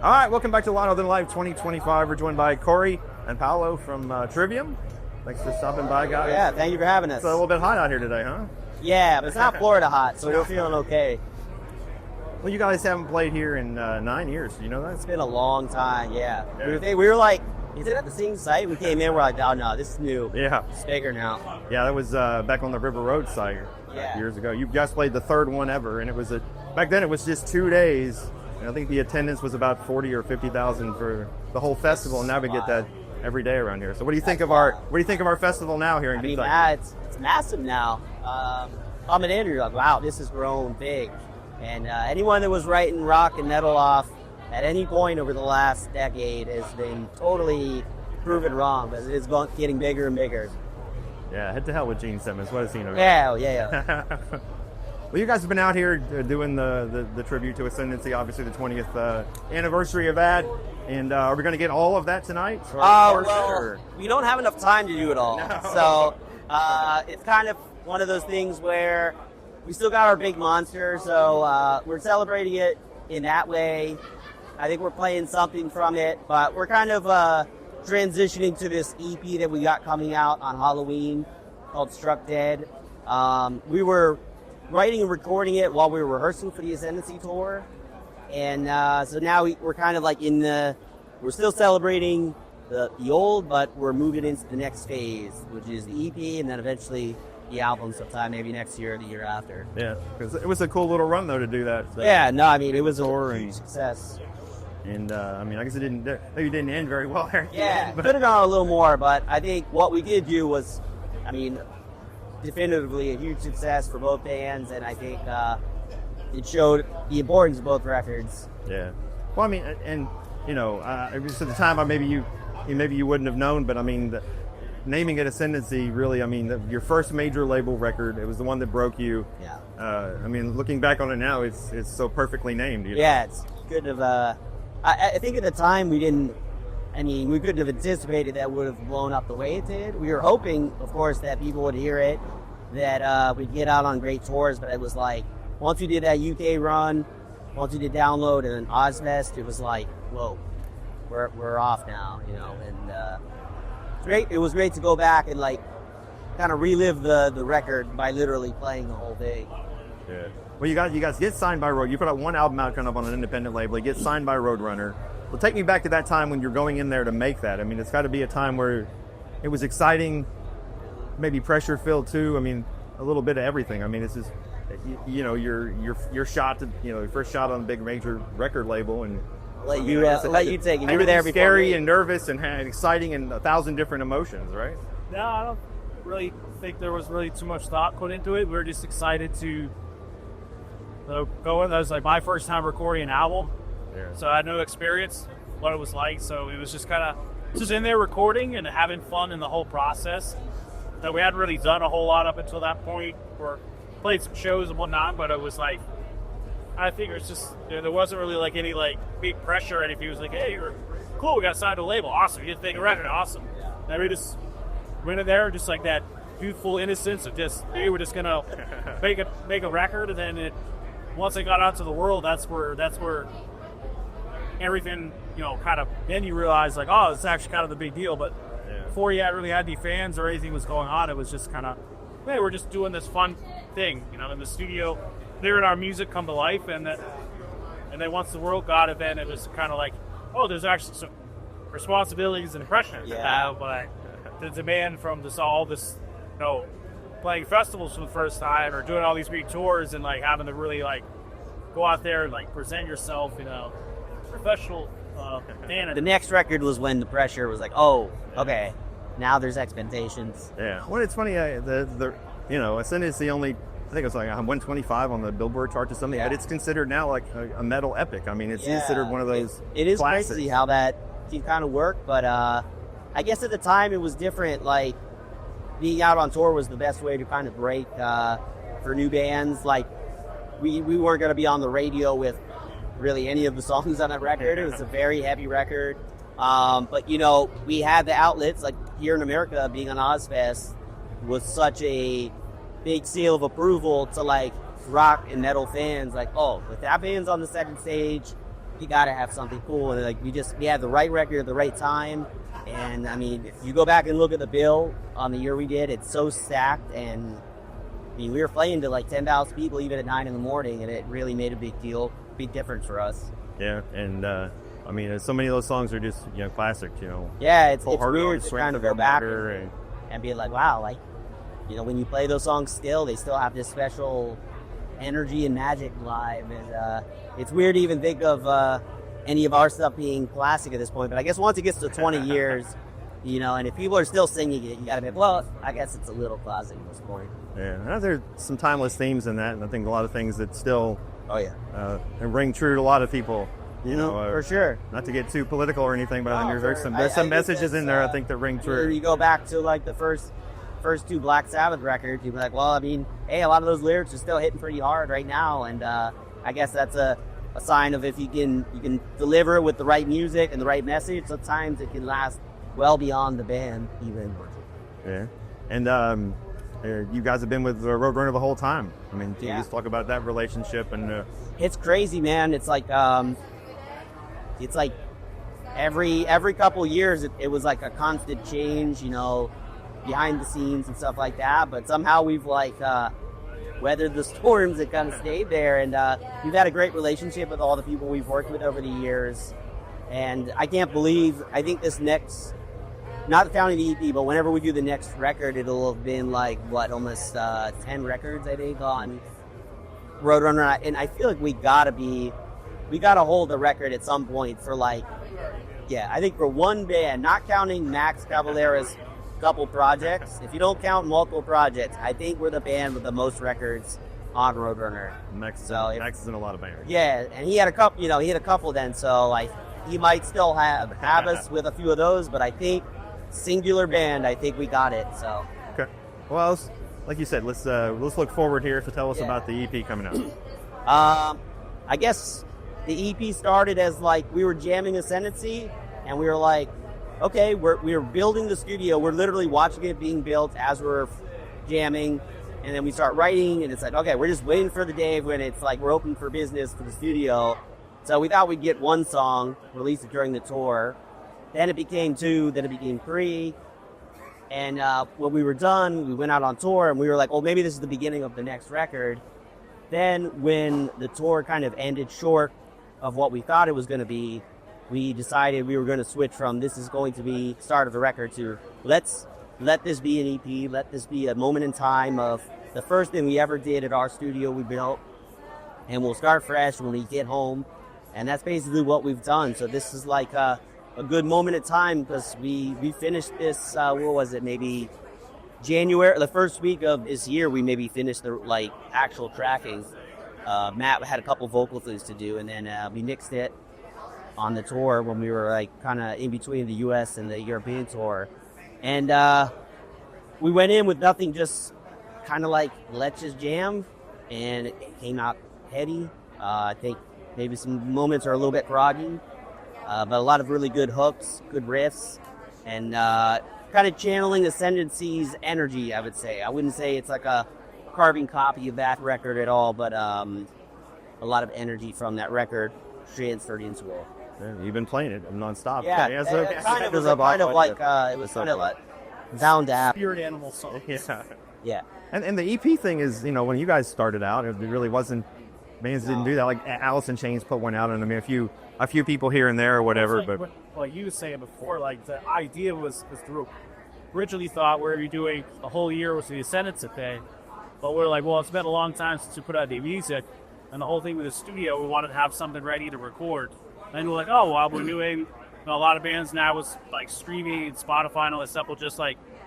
All right, welcome back to Louder Than Life 2025. We're joined by Corey and Paolo from Trivium. Thanks for stopping by, guys. Yeah, thank you for having us. It's a little bit hot out here today, huh? Yeah, but it's not Florida hot, so we're feeling okay. Well, you guys haven't played here in 9 years. Do you know that? It's been a long time, yeah. We were like, is it at the same site? We came in, we're like, oh no, this is new. Yeah. It's bigger now. Yeah, that was back on the River Road site years ago. You guys played the third one ever, and it was back then it was just 2 days. And I think the attendance was about 40 or 50,000 for the whole festival, and now we get that every day around here. So what do you think of our festival now here in Kentucky? It's massive now. Coming in, you're like, wow, this has grown big. And anyone that was writing rock and metal off at any point over the last decade has been totally proven wrong, but it is getting bigger and bigger. Yeah, head to hell with Gene Simmons. What has he know? Yeah. Well, you guys have been out here doing the tribute to Ascendancy, obviously the 20th anniversary of that. And are we going to get all of that tonight? We don't have enough time to do it all. No. So it's kind of one of those things where we still got our big monster, so we're celebrating it in that way. I think we're playing something from it, but we're kind of transitioning to this EP that we got coming out on Halloween called Struck Dead. We were writing and recording it while we were rehearsing for the Ascendancy tour, and so now we're kind of like we're still celebrating the old, but we're moving into the next phase, which is the EP, and then eventually the album sometime, maybe next year or the year after. Yeah, because it was a cool little run, though, to do that. So. Yeah, no, I mean, it was a huge success. And, I guess it didn't end very well there. Yeah, could have gone a little more, but I think what we did do was, definitively a huge success for both bands, and I think it showed the importance of both records. Yeah. Well, I mean, and, at the time, maybe you wouldn't have known, but, naming it Ascendancy, really, your first major label record, it was the one that broke you. Yeah. Looking back on it now, it's so perfectly named. Yeah, it's good of, I think at the time we couldn't have anticipated that would have blown up the way it did. We were hoping, of course, that people would hear it, that we'd get out on great tours, but it was like, once we did that UK run, once we did Download and Ozfest, it was like, whoa, we're off now, and great. It was great to go back and kind of relive the record by literally playing the whole thing. Yeah. Well, you guys get signed by Road. You put out one album out kind of on an independent label. You get signed by Roadrunner. Well, take me back to that time when you're going in there to make that. It's got to be a time where it was exciting, maybe pressure filled too. A little bit of everything. It's just your shot to your first shot on a big major record label and. Let you take it. You were there before. Scary and nervous and exciting and 1,000 different emotions, right? No, I don't really think there was really too much thought put into it. We were just excited to go in. That was like my first time recording an album, so I had no experience what it was like. So it was just kind of just in there recording and having fun in the whole process. That we hadn't really done a whole lot up until that point. We played some shows and whatnot, but it was like. I think it was just, there wasn't really any big pressure or anything. It was like, hey, you're cool, we got signed to a label, awesome, you take a record, awesome. Yeah. And we just went in there just like that youthful innocence of just, hey, we're just gonna make a record, and then once it got out to the world, that's where everything, kind of, then you realize oh, it's actually kind of the big deal, but before you really had any fans or anything was going on, it was just kind of, hey, we're just doing this fun thing, in the studio. Hearing our music come to life, and then once the world got it, then it was kind of like, oh, there's actually some responsibilities and pressure now, but the demand from all this, playing festivals for the first time or doing all these big tours and having to really go out there and present yourself, professional. The next record was when the pressure was like, oh, okay, now there's expectations. Yeah. Well, it's funny, Ascendancy only. I think it was 125 on the Billboard chart or something, but it's considered now a metal epic. It's considered one of those. It is classics. crazy how that can kind of work, but I guess at the time it was different. Being out on tour was the best way to kind of break for new bands. We weren't going to be on the radio with really any of the songs on that record. It was a very heavy record, but we had the outlets here in America. Being on Ozfest was such a big seal of approval to rock and metal fans. If that band's on the second stage, you got to have something cool. And like we had the right record at the right time. And I mean, if you go back and look at the bill on the year we did, it's so stacked. And I mean, we were playing to like 10,000 people even at 9 in the morning, and it really made a big difference for us. Yeah, and I mean, so many of those songs are just classic. Yeah, it's weird to kind of go back and be like, wow, like when you play those songs still, they still have this special energy and magic live, and it's weird to even think of any of our stuff being classic at this point. But I guess once it gets to 20 years, and if people are still singing it, you gotta be, well, I guess it's a little classic at this point. Yeah, there's some timeless themes in that, and I think a lot of things that still ring true to a lot of people. For sure. Not to get too political or anything, but I think there's some messages in there I think that ring true. You go back to like the first two Black Sabbath records, you'd be like, well, I mean, hey, a lot of those lyrics are still hitting pretty hard right now, and I guess that's a sign of if you can deliver it with the right music and the right message, sometimes it can last well beyond the band even. Yeah. And you guys have been with Roadrunner the whole time. I mean, can you just talk about that relationship? And it's crazy, man. It's like every couple years it was like a constant change, behind the scenes and stuff like that. But somehow we've weathered the storms and kind of stayed there. And we've had a great relationship with all the people we've worked with over the years. And I can't believe, I think this next, not counting the EP, but whenever we do the next record, it'll have been almost 10 records, I think, on Roadrunner. And I feel like we gotta hold the record at some point for I think for one band, not counting Max Cavalera's couple projects, if you don't count multiple projects, I think we're the band with the most records on Roadrunner. Max is in a lot of bands. Yeah, and he had a couple then, so he might still have us with a few of those, but I think singular band, I think we got it. So okay, well, like you said, let's look forward here to tell us about the EP coming out. I guess the EP started as we were jamming Ascendancy, and we were like, okay, we're building the studio. We're literally watching it being built as we're jamming, and then we start writing, and it's like, okay, we're just waiting for the day when it's we're open for business for the studio. So we thought we'd get one song, release it during the tour. Then it became 2, then it became 3. And when we were done, we went out on tour, and we were like, oh, maybe this is the beginning of the next record. Then when the tour kind of ended short of what we thought it was going to be, we decided we were going to switch from this is going to be start of the record to let's let this be an EP, let this be a moment in time of the first thing we ever did at our studio we built, and we'll start fresh when we get home. And that's basically what we've done. So this is a good moment in time because we finished this, maybe January, the first week of this year, we maybe finished the actual tracking. Matt had a couple vocal things to do, and then we mixed it on the tour when we were kind of in between the U.S. and the European tour. And we went in with nothing, just kind of let's just jam, and it came out heady. I think maybe some moments are a little bit groggy, but a lot of really good hooks, good riffs, and kind of channeling Ascendancy's energy, I would say. I wouldn't say it's like a carbon copy of that record at all, but a lot of energy from that record transferred into it. Yeah, you've been playing it nonstop. Yeah, it was kind of like down to app. Spirit animal song. Yeah. And the EP thing is, when you guys started out, it really wasn't, bands didn't do that. Like Alice in Chains put one out, and I mean a few people here and there or whatever. But like you were saying before, the idea was through. Originally thought we were doing a whole year with the Ascendancy thing, but we're like, well, it's been a long time since we put out the music, and the whole thing with the studio, we wanted to have something ready to record. And we're like, oh, well, we're doing a lot of bands now with streaming and Spotify and all that stuff. Will just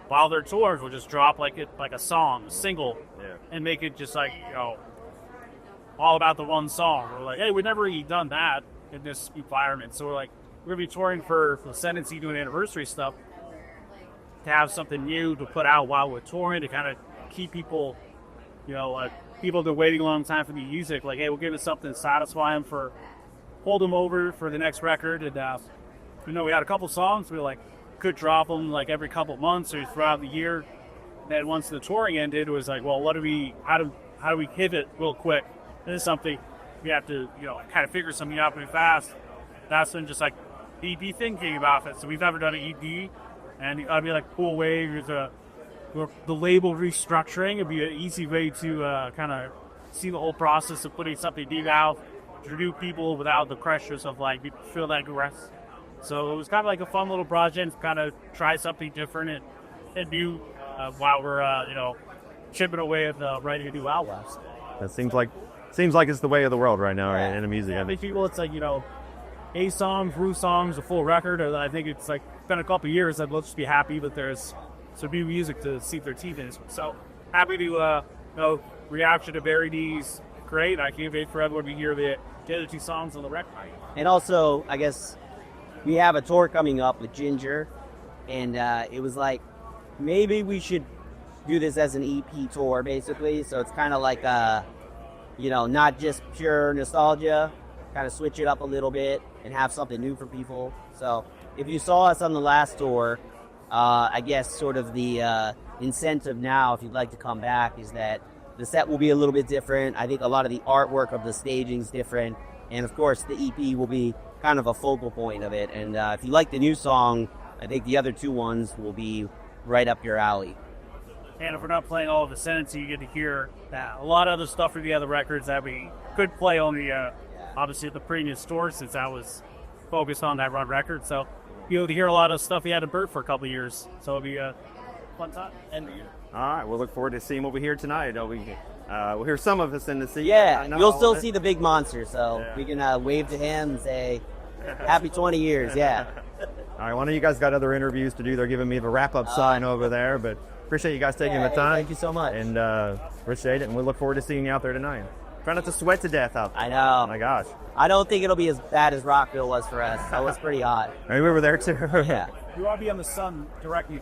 while they're tours, we'll just drop a song, a single, and make it just all about the one song. We're like, hey, we've never really done that in this environment, so we're like, we're gonna be touring for Ascendancy, doing anniversary stuff, to have something new to put out while we're touring to kind of keep people, people that are waiting a long time for the music. Hey, we'll give us something to satisfy them hold them over for the next record. And we had a couple songs we could drop them every couple months or throughout the year. Then once the touring ended, it was well, how do we pivot real quick? This is something we have to kind of figure something out pretty fast. that's been just like the EP thinking about it. So we've never done an EP, and I'd be like a cool way the label restructuring. It'd be an easy way to kind of see the whole process of putting something new out to new people without the pressures of like people feel that rest. So it was kind of like a fun little project, kind of try something different and new while we're chipping away at writing a new album. That seems like it's the way of the world right now, right? In the music. Yeah, I think people, it's like, A songs, Rue songs, a full record. I think it's like been a couple of years. I'd love to be happy that there's some new music to sink their teeth in. So happy to reaction to Buried Knees. Great. I can't wait for everyone to hear the other 2 songs on the record. And also, I guess we have a tour coming up with Ginger, and it was like maybe we should do this as an EP tour, basically. So it's kind of like not just pure nostalgia, kind of switch it up a little bit and have something new for people. So if you saw us on the last tour, I guess sort of the incentive now, if you'd like to come back, is that the set will be a little bit different. I think a lot of the artwork of the staging is different. And of course, the EP will be kind of a focal point of it. And if you like the new song, I think the other 2 ones will be right up your alley. And if we're not playing all of Ascendancy, you get to hear a lot of other stuff from the other records that we could play on the, obviously, the previous tour, since I was focused on that run record. So you'll hear a lot of stuff we had in Burt for a couple of years. So it'll be a fun time. All right, we'll look forward to seeing what we hear tonight. We'll hear some of Ascendancy. Yeah, you'll still see the big monster, so we can wave to him and say, happy 20 years, yeah. All right, one of you guys got other interviews to do. They're giving me the wrap-up sign over there, but appreciate you guys taking the time. Thank you so much. And appreciate it, and we look forward to seeing you out there tonight. Try not to sweat to death out there. I know. Oh, my gosh. I don't think it'll be as bad as Rockville was for us. That was pretty hot. I mean, we were there, too. Yeah. You want to be on the sun directly